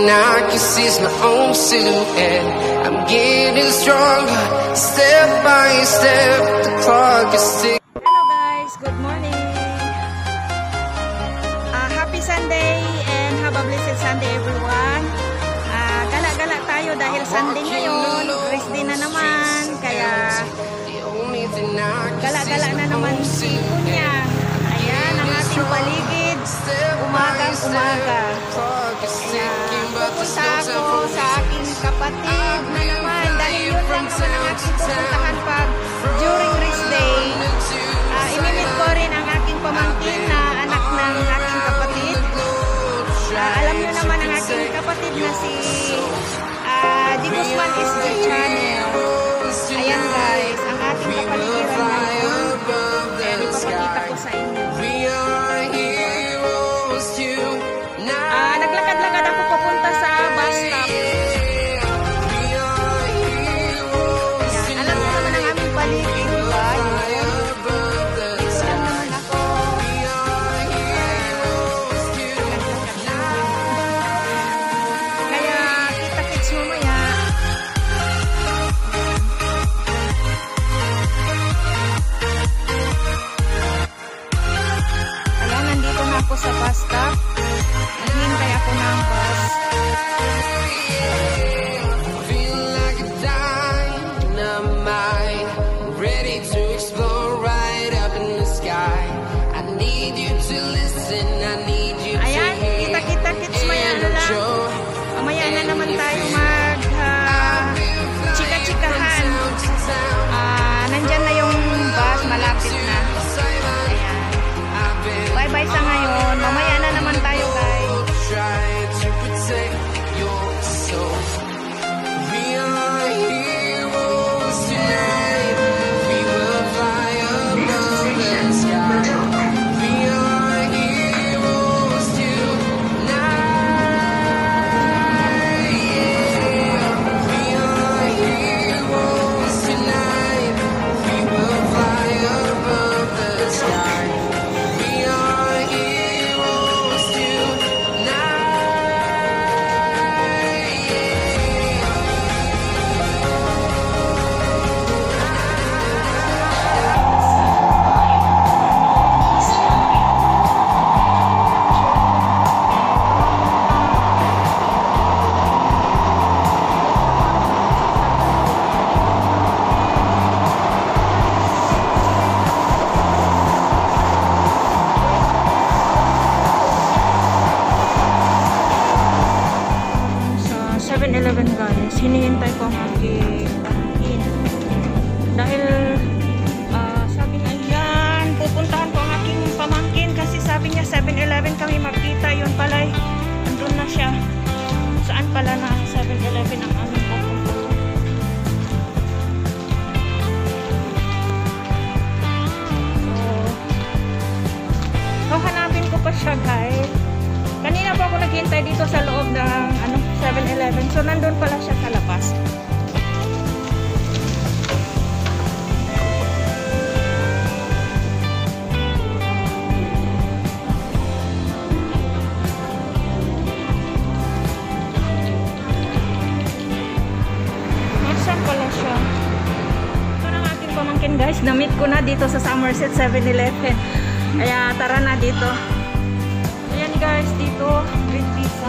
I can see my own silhouette. I'm getting stronger, step by step. The clock is ticking. Hello guys, good morning. Happy Sunday and have a blessed Sunday everyone. Gala-gala tayo dahil Sunday ngayon. Rest day na naman. Kaya gala-gala na naman si Kunya. Ayan ang ating paligid. Umagang-umaga. Pupunta ako sa aking kapatid na naman. Dahil yun lang naman ang aking pupuntahan pag during rest day. Imimit ko rin ang aking pamangkin na anak ng aking kapatid. Alam nyo naman ang aking kapatid na si Di Guzman is the channel. Ayan guys, ang ating kapaligiran ngayon. Ayan, ipapakita ko sa inyo. Naglakad-lakad ako papunta sa bus stop. Ayan, alam mo naman ang aming paligid, diba? Dito lang naman ako. Kaya kita-kits mamaya. Ayan, nandito na ako sa bus stop. Naghihintay ako ng bus. Feel like a dynamite, ready to explore right up in the sky. I need you to listen, I need you to Ayan, kita-kita-kits maya na lang. Mamaya na naman tayo mag chika-chikahan. Nandyan na yung bus, malapit na. Ayan. Bye-bye sa ngayon. Mamaya na naman tayo guys. try to protect your soul. We are heroes tonight. We will fly above the sky. We are heroes tonight. Yeah. We are heroes tonight. We will fly above the sky. We are heroes tonight. Sa 7-Eleven guys, hinihintay ko ang aking pamangkin. Dahil sabi niya, yan, pupuntahan ko ang aking pamangkin kasi sabi niya 7-Eleven kami magkita. Yun pala, andun na siya. Saan pala na 7-Eleven ang aming pupuntahan? So, hanapin ko pa siya guys. Kanina pa ako naghintay dito sa loob ng 7-Eleven. So, nandun pala siya sa labas. Nasaan pala siya? Ito na ang aking pamangkin guys. Na-meet ko na dito sa Somerset 7-Eleven. Kaya tara na dito. Ayan guys, dito, Green Pizza.